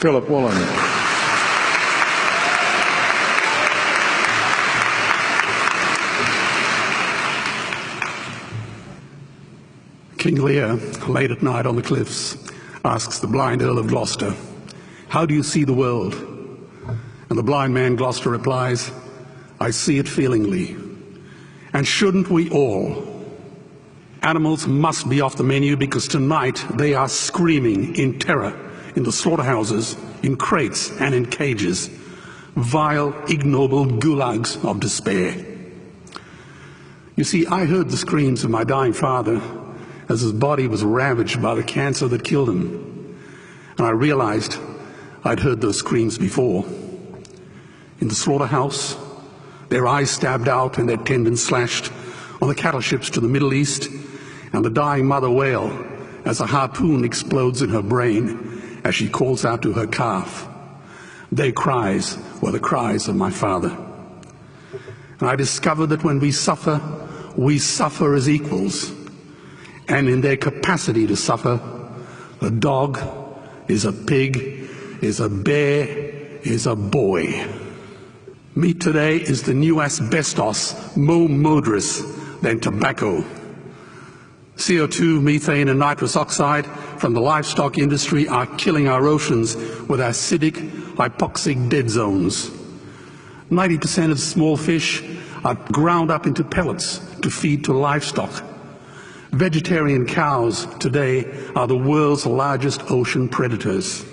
Philip Wollen. King Lear, late at night on the cliffs, asks the blind Earl of Gloucester, "How do you see the world?" And the blind man Gloucester replies, "I see it feelingly." And shouldn't we all? Animals must be off the menu because tonight they are screaming in terror in the slaughterhouses, in crates and in cages, vile, ignoble gulags of despair. You see, I heard the screams of my dying father as his body was ravaged by the cancer that killed him. And I realized I'd heard those screams before. In the slaughterhouse, their eyes stabbed out and their tendons slashed, on the cattle ships to the Middle East, and the dying mother wail as a harpoon explodes in her brain as she calls out to her calf. Their cries were the cries of my father. And I discovered that when we suffer as equals. And in their capacity to suffer, a dog is a pig, is a bear, is a boy. Meat today is the new asbestos, more murderous than tobacco. CO2, methane and nitrous oxide from the livestock industry are killing our oceans with acidic, hypoxic dead zones. 90% of small fish are ground up into pellets to feed to livestock. Vegetarian cows today are the world's largest ocean predators.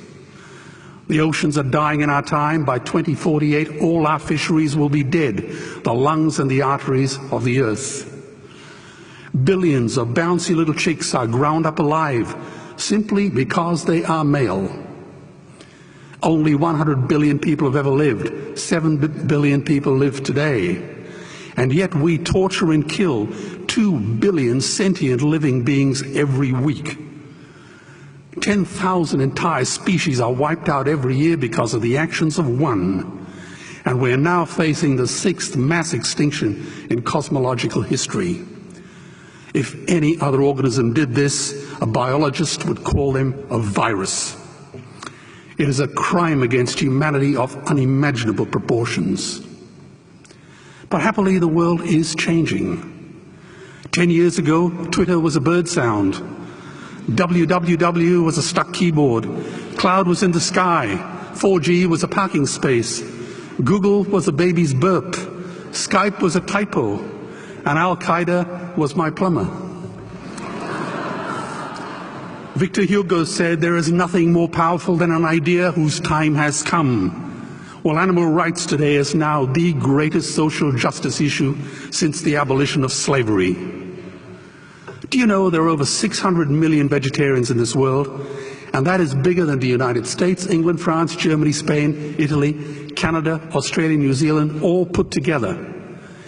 The oceans are dying in our time. By 2048, all our fisheries will be dead, the lungs and the arteries of the earth. Billions of bouncy little chicks are ground up alive simply because they are male. Only 100 billion people have ever lived. 7 billion people live today. And yet we torture and kill 2 billion sentient living beings every week. 10,000 entire species are wiped out every year because of the actions of one. And we're now facing the 6th mass extinction in cosmological history. If any other organism did this, a biologist would call them a virus. It is a crime against humanity of unimaginable proportions. But happily, the world is changing. 10 years ago, Twitter was a bird sound. www was a stuck keyboard. Cloud was in the sky. 4G was a parking space. Google was a baby's burp. Skype was a typo. And Al-Qaeda was my plumber. Victor Hugo said, "There is nothing more powerful than an idea whose time has come." Well, animal rights today is now the greatest social justice issue since the abolition of slavery. Do you know there are over 600 million vegetarians in this world? And that is bigger than the United States, England, France, Germany, Spain, Italy, Canada, Australia, New Zealand, all put together.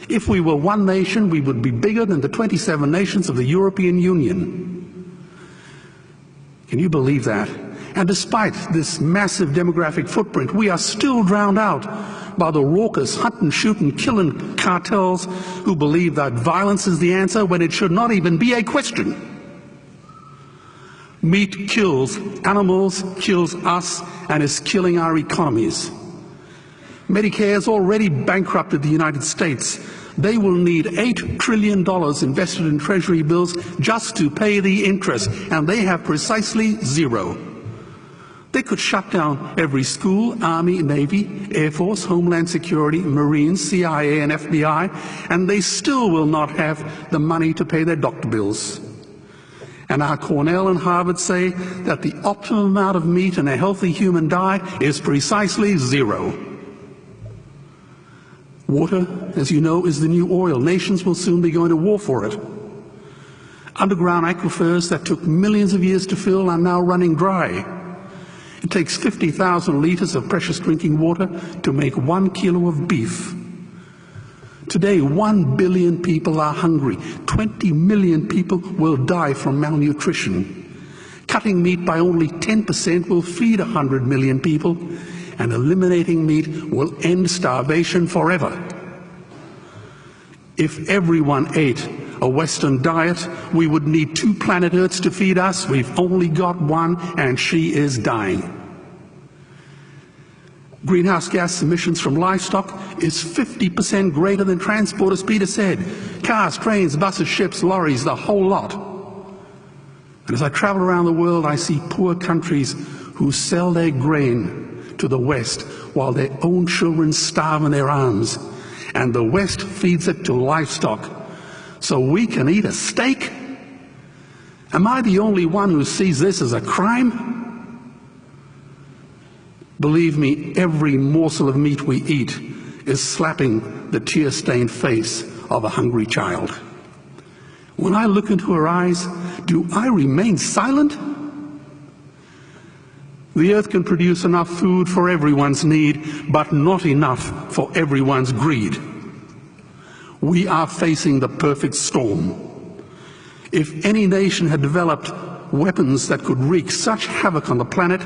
If we were one nation, we would be bigger than the 27 nations of the European Union. Can you believe that? And despite this massive demographic footprint, we are still drowned out by the raucous hunt and shoot and killing cartels who believe that violence is the answer when it should not even be a question. Meat kills animals, kills us, and is killing our economies. Medicare has already bankrupted the United States. They will need $8 trillion invested in Treasury bills just to pay the interest, and they have precisely zero. They could shut down every school, Army, Navy, Air Force, Homeland Security, Marines, CIA, and FBI, and they still will not have the money to pay their doctor bills. And our Cornell and Harvard say that the optimum amount of meat in a healthy human diet is precisely zero. Water, as you know, is the new oil. Nations will soon be going to war for it. Underground aquifers that took millions of years to fill are now running dry. It takes 50,000 liters of precious drinking water to make 1 kilo of beef. Today, 1 billion people are hungry. 20 million people will die from malnutrition. Cutting meat by only 10% will feed 100 million people, and eliminating meat will end starvation forever. If everyone ate a Western diet, we would need 2 planet Earths to feed us. We've only got one, and she is dying. Greenhouse gas emissions from livestock is 50% greater than transport, as Peter said. Cars, trains, buses, ships, lorries, the whole lot. And as I travel around the world, I see poor countries who sell their grain to the West while their own children starve in their arms. And the West feeds it to livestock so we can eat a steak? Am I the only one who sees this as a crime? Believe me, every morsel of meat we eat is slapping the tear-stained face of a hungry child. When I look into her eyes, do I remain silent? The earth can produce enough food for everyone's need, but not enough for everyone's greed. We are facing the perfect storm. If any nation had developed weapons that could wreak such havoc on the planet,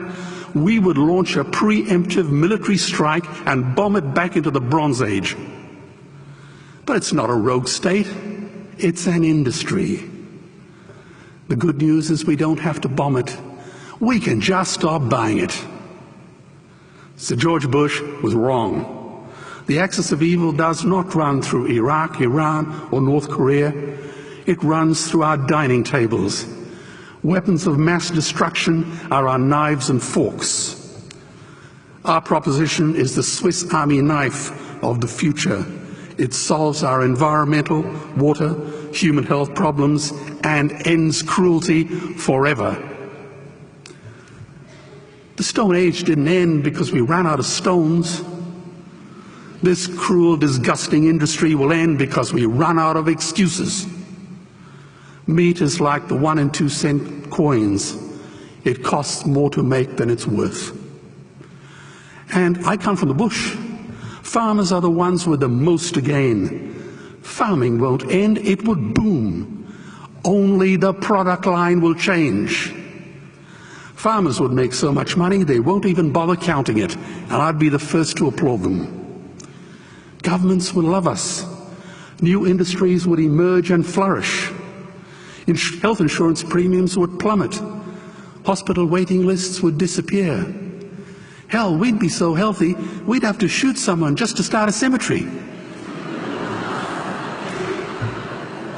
we would launch a preemptive military strike and bomb it back into the Bronze Age. But it's not a rogue state, it's an industry. The good news is we don't have to bomb it. We can just stop buying it. Sir George Bush was wrong. The axis of evil does not run through Iraq, Iran, or North Korea. It runs through our dining tables. Weapons of mass destruction are our knives and forks. Our proposition is the Swiss Army knife of the future. It solves our environmental, water, human health problems and ends cruelty forever. The Stone Age didn't end because we ran out of stones. This cruel, disgusting industry will end because we run out of excuses. Meat is like the 1 and 2 cent coins. It costs more to make than it's worth. And I come from the bush. Farmers are the ones with the most to gain. Farming won't end, it would boom. Only the product line will change. Farmers would make so much money they won't even bother counting it, and I'd be the first to applaud them. Governments would love us. New industries would emerge and flourish. Health insurance premiums would plummet. Hospital waiting lists would disappear. Hell, we'd be so healthy, we'd have to shoot someone just to start a cemetery.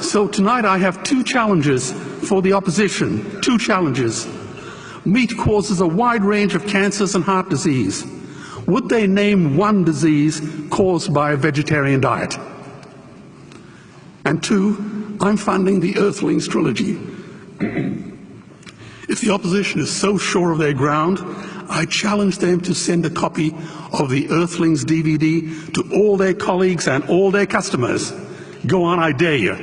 So tonight I have 2 challenges for the opposition. 2 challenges. Meat causes a wide range of cancers and heart disease. Would they name one disease caused by a vegetarian diet? And 2, I'm funding the Earthlings trilogy. If the opposition is so sure of their ground, I challenge them to send a copy of the Earthlings DVD to all their colleagues and all their customers. Go on, I dare you.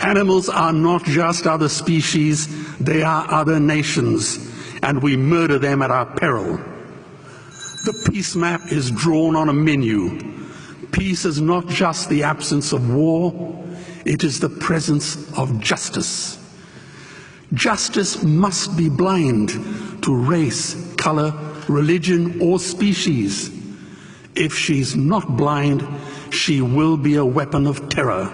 Animals are not just other species, they are other nations, and we murder them at our peril. The peace map is drawn on a menu. Peace is not just the absence of war, it is the presence of justice. Justice must be blind to race, color, religion, or species. If she's not blind, she will be a weapon of terror.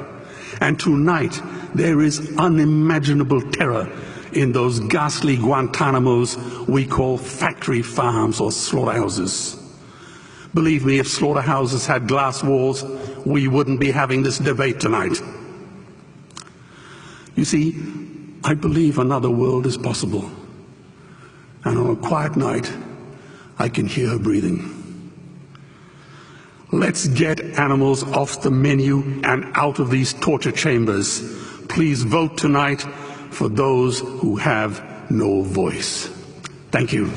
And tonight, there is unimaginable terror in those ghastly Guantanamos we call factory farms or slaughterhouses. Believe me, if slaughterhouses had glass walls, we wouldn't be having this debate tonight. You see, I believe another world is possible. And on a quiet night, I can hear her breathing. Let's get animals off the menu and out of these torture chambers. Please vote tonight for those who have no voice. Thank you.